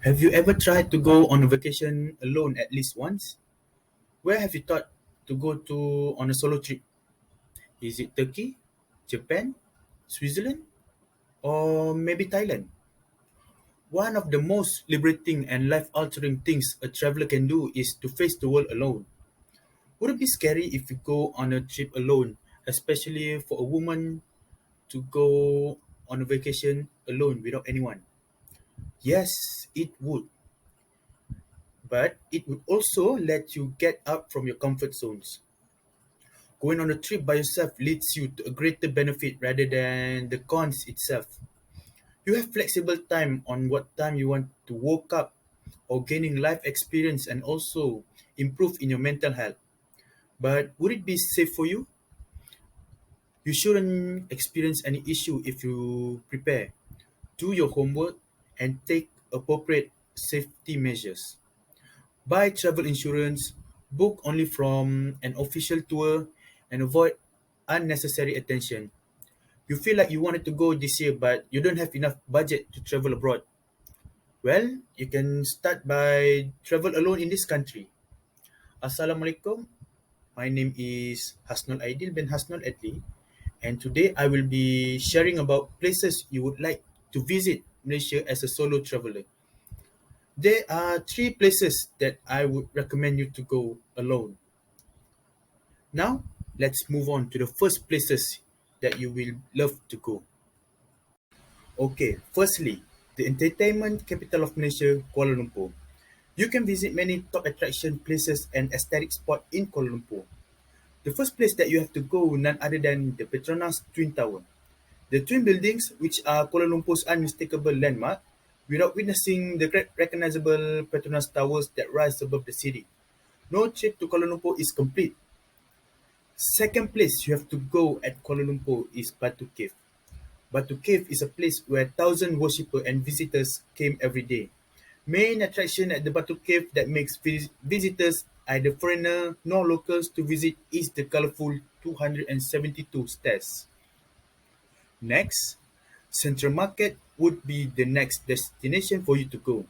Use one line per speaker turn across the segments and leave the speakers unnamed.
Have you ever tried to go on a vacation alone at least once? Where have you thought to go to on a solo trip? Is it Turkey, Japan, Switzerland, or maybe Thailand? One of the most liberating and life-altering things a traveler can do is to face the world alone. Would it be scary if you go on a trip alone, especially for a woman to go on a vacation alone without anyone? Yes, it would, but it would also let you get out from your comfort zones. Going on a trip by yourself leads you to a greater benefit rather than the cons itself. You have flexible time on what time you want to wake up or gaining life experience and also improve in your mental health. But would it be safe for you? You shouldn't experience any issue if you prepare, do your homework, and take appropriate safety measures. Buy travel insurance, book only from an official tour, and avoid unnecessary attention. You feel like you wanted to go this year but you don't have enough budget to travel abroad. Well, you can start by travel alone in this country. Assalamualaikum. My name is Hasnul Aydiel bin Hasnul EDLY, and today I will be sharing about places you would like to visit Malaysia as a solo traveler. There are three places that I would recommend you to go alone. Now, let's move on to the first places that you will love to go. Okay, firstly, the entertainment capital of Malaysia, Kuala Lumpur. You can visit many top attraction places and aesthetic spots in Kuala Lumpur. The first place that you have to go none other than the Petronas Twin Tower. The twin buildings, which are Kuala Lumpur's unmistakable landmark, without witnessing the recognizable Petronas towers that rise above the city. No trip to Kuala Lumpur is complete. Second place you have to go at Kuala Lumpur is Batu Cave. Batu Cave is a place where thousands worshippers and visitors came every day. Main attraction at the Batu Cave that makes visitors either foreigner nor locals to visit is the colorful 272 stairs. Next, Central Market would be the next destination for you to go.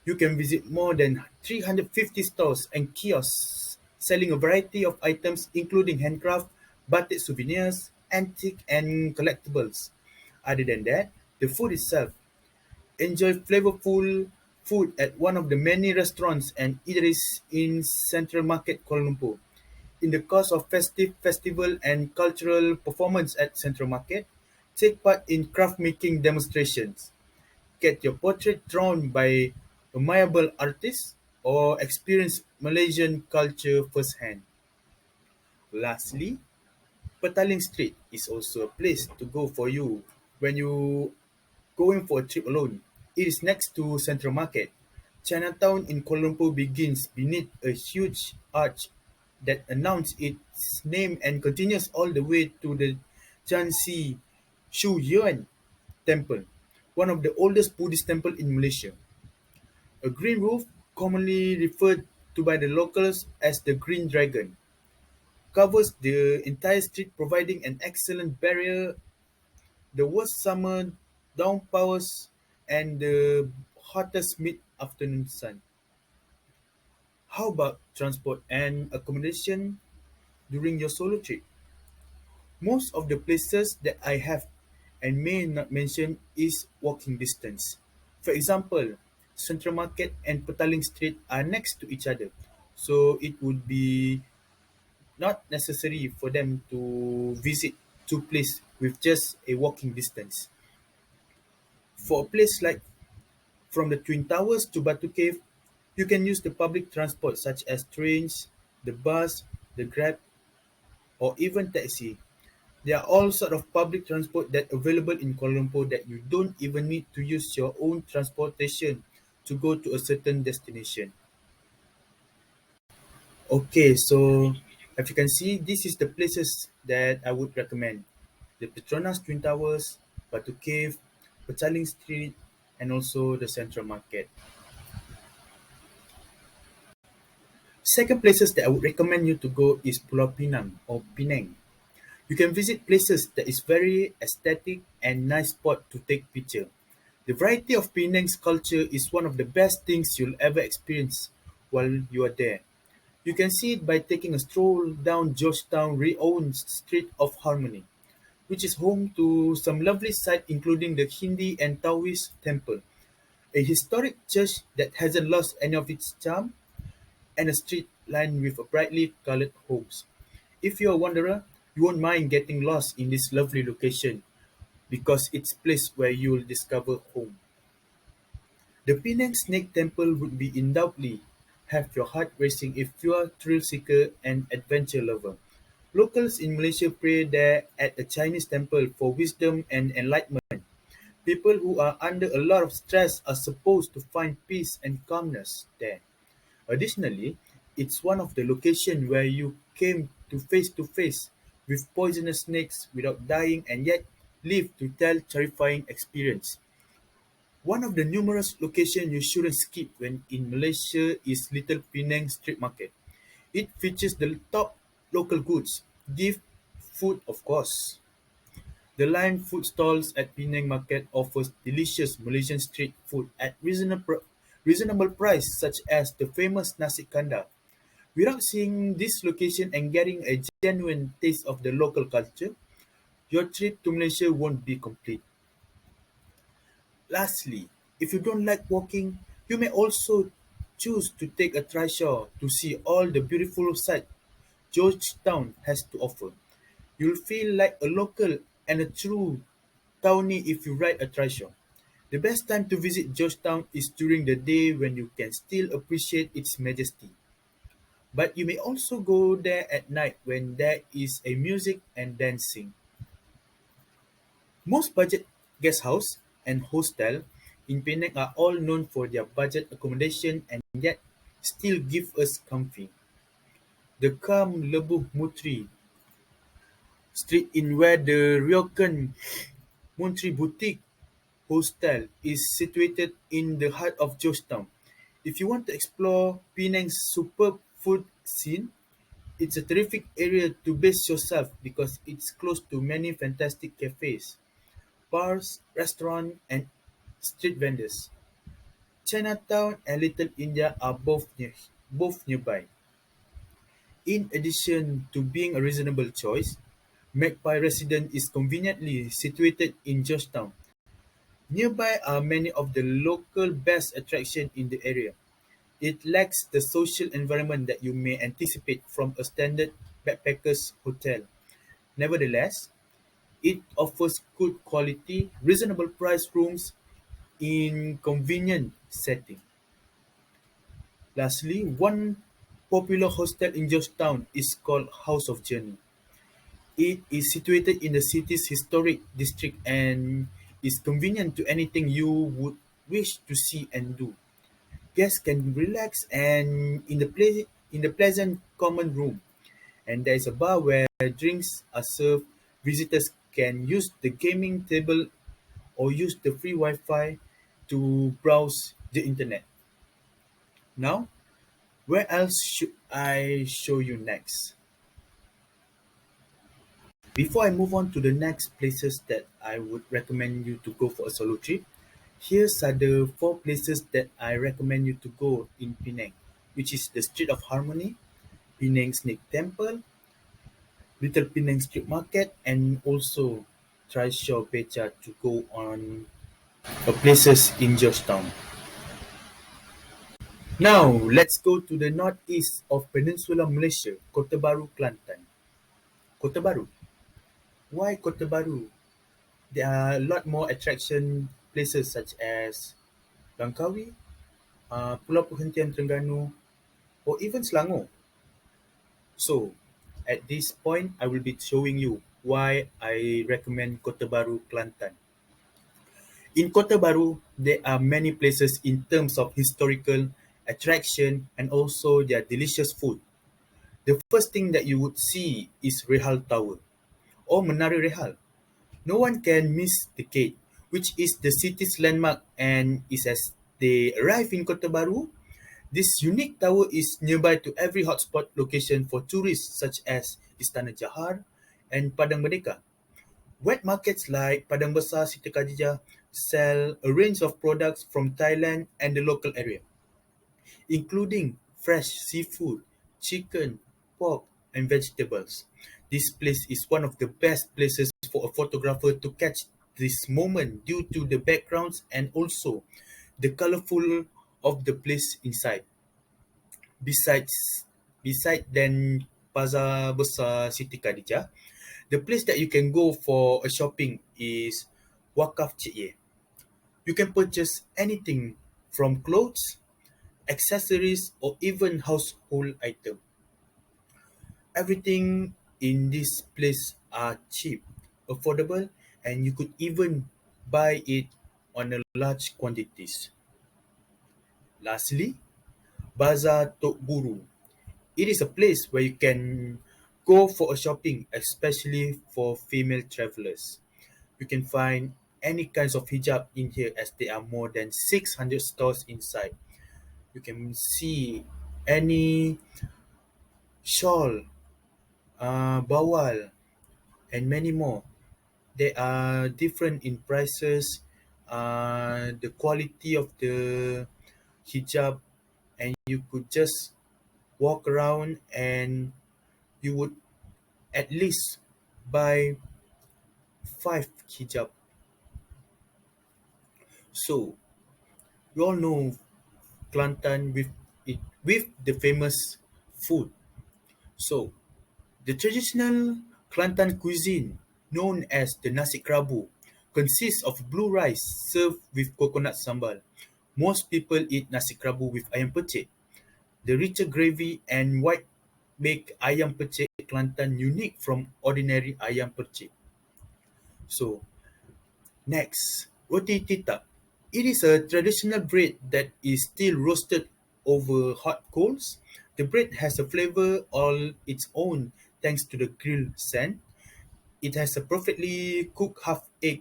You can visit more than 350 stores and kiosks selling a variety of items including handcraft, batik souvenirs, antique and collectibles. Other than that, the food itself. Enjoy flavorful food at one of the many restaurants and eateries in Central Market, Kuala Lumpur. In the course of festive festival and cultural performance at Central Market, take part in craft making demonstrations. Get your portrait drawn by amiable artists or experience Malaysian culture firsthand. Lastly, Petaling Street is also a place to go for you when you going for a trip alone. It is next to Central Market. Chinatown in Kuala Lumpur begins beneath a huge arch that announces its name and continues all the way to the Jansi Shu Yuan Temple, one of the oldest Buddhist temples in Malaysia. A green roof, commonly referred to by the locals as the Green Dragon, covers the entire street, providing an excellent barrier the worst summer downpours and the hottest mid-afternoon sun. How about transport and accommodation during your solo trip? Most of the places that I have and may not mention is walking distance. For example, Central Market and Petaling Street are next to each other, so it would be not necessary for them to visit two places with just a walking distance. For a place like from the Twin Towers to Batu Cave, you can use the public transport such as trains, the bus, the Grab, or even taxi. There are all sort of public transport that available in Kuala Lumpur that you don't even need to use your own transportation to go to a certain destination. Okay, so as you can see, this is the places that I would recommend. The Petronas Twin Towers, Batu Cave, Petaling Street, and also the Central Market. Second places that I would recommend you to go is Pulau Pinang or Penang. You can visit places that is very aesthetic and nice spot to take picture. The variety of Penang's culture is one of the best things you'll ever experience while you are there. You can see it by taking a stroll down Georgetown renowned Street of Harmony, which is home to some lovely sights including the Hindi and Taoist temple, a historic church that hasn't lost any of its charm, and a street lined with brightly colored homes. If you're a wanderer, you won't mind getting lost in this lovely location because it's a place where you'll discover home. The Penang Snake Temple would be undoubtedly have your heart racing if you're a thrill seeker and adventure lover. Locals in Malaysia pray there at a Chinese temple for wisdom and enlightenment. People who are under a lot of stress are supposed to find peace and calmness there. Additionally, it's one of the locations where you came to face with poisonous snakes without dying and yet live to tell terrifying experience. One of the numerous locations you shouldn't skip when in Malaysia is Little Penang Street Market. It features the top local goods, gift, food of course. The line food stalls at Penang Market offers delicious Malaysian street food at reasonable price such as the famous nasi kandar. Without seeing this location and getting a genuine taste of the local culture, your trip to Malaysia won't be complete. Lastly, if you don't like walking, you may also choose to take a trishaw to see all the beautiful sights Georgetown has to offer. You'll feel like a local and a true townie if you ride a trishaw. The best time to visit Georgetown is during the day when you can still appreciate its majesty. But you may also go there at night when there is a music and dancing. Most budget guest house and hostel in Penang are all known for their budget accommodation and yet still give us comfy. The calm Lebuh Mutri street in where the Ryokan Mutri Boutique Hostel is situated in the heart of Georgetown. If you want to explore Penang's superb food scene, it's a terrific area to base yourself because it's close to many fantastic cafes, bars, restaurants, and street vendors. Chinatown and Little India are both nearby. In addition to being a reasonable choice, Magpie Residence is conveniently situated in Georgetown. Nearby are many of the local best attractions in the area. It lacks the social environment that you may anticipate from a standard backpackers hotel. Nevertheless, it offers good quality, reasonable price rooms in convenient setting. Lastly, one popular hostel in Georgetown is called House of Journey. It is situated in the city's historic district and is convenient to anything you would wish to see and do. Guests can relax and in the pleasant common room, and there is a bar where drinks are served. Visitors can use the gaming table or use the free Wi-Fi to browse the internet. Now, where else should I show you next? Before I move on to the next places that I would recommend you to go for a solo trip, here's are the four places that I recommend you to go in Penang, which is the Street of Harmony, Penang Snake Temple, Little Penang Street Market, and also Trishaw Becha to go on places in Georgetown. Now, let's go to the northeast of Peninsular Malaysia, Kota Baru, Kelantan. Kota Baru. Why Kota Baru? There are a lot more attraction places such as Langkawi, Pulau Perhentian Terengganu, or even Selangor. So, at this point, I will be showing you why I recommend Kota Baru, Kelantan. In Kota Baru, there are many places in terms of historical attraction and also their delicious food. The first thing that you would see is Rehal Tower or Menara Rehal. No one can miss the gate, which is the city's landmark and is as they arrive in Kota Baru, this unique tower is nearby to every hotspot location for tourists such as Istana Johor and Padang Merdeka. Wet markets like Padang Besar, Siti Khadijah, sell a range of products from Thailand and the local area, including fresh seafood, chicken, pork, and vegetables. This place is one of the best places for a photographer to catch this moment due to the backgrounds and also the colorful of the place inside. Beside then Pasar Besar Siti Khadijah, the place that you can go for a shopping is Wakaf Cik Ye. You can purchase anything from clothes, accessories, or even household items. Everything in this place are cheap, affordable, and you could even buy it on a large quantities. Lastly, Bazaar Tok Guru. It is a place where you can go for a shopping, especially for female travelers. You can find any kinds of hijab in here as there are more than 600 stores inside. You can see any shawl, bawal, and many more. They are different in prices, the quality of the hijab, and you could just walk around and you would at least buy 5 hijab. So you all know Kelantan with the famous food. So the traditional Kelantan cuisine, known as the nasi kerabu, consists of blue rice served with coconut sambal. Most people eat nasi kerabu with ayam pencit. The richer gravy and white make ayam pencit Kelantan unique from ordinary ayam pencit. So next, roti titap. It is a traditional bread that is still roasted over hot coals. The bread has a flavor all its own thanks to the grill sand. It has a perfectly cooked half egg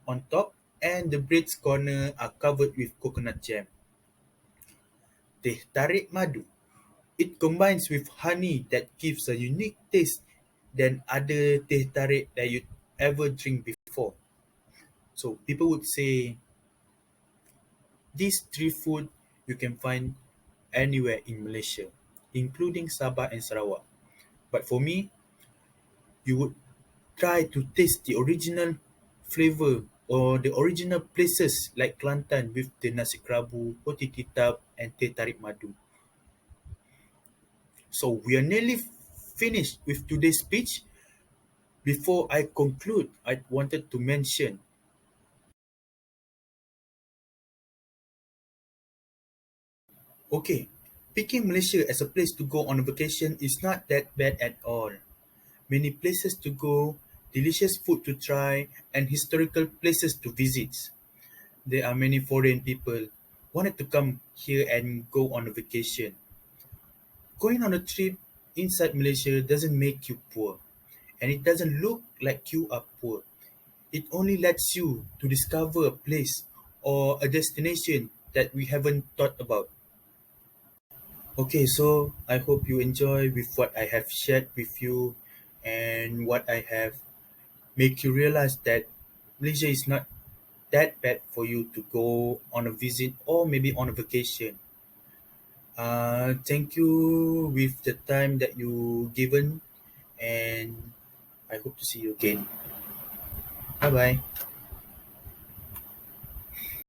on top, and the bread's corner are covered with coconut jam. Teh tarik madu. It combines with honey that gives a unique taste than other teh tarik that you ever drink before. So people would say these three food you can find anywhere in Malaysia, including Sabah and Sarawak. But for me, you would try to taste the original flavor or the original places like Kelantan with the nasi kerabu, roti titap, and teh tarik madu. So we are nearly finished with today's speech. Before I conclude, I wanted to mention, okay, picking Malaysia as a place to go on a vacation is not that bad at all. Many places to go, delicious food to try, and historical places to visit. There are many foreign people wanted to come here and go on a vacation. Going on a trip inside Malaysia doesn't make you poor, and it doesn't look like you are poor. It only lets you to discover a place or a destination that we haven't thought about. Okay, so I hope you enjoy with what I have shared with you and what I have make you realize that Malaysia is not that bad for you to go on a visit or maybe on a vacation. Thank you with the time that you given, and I hope to see you again. Bye bye.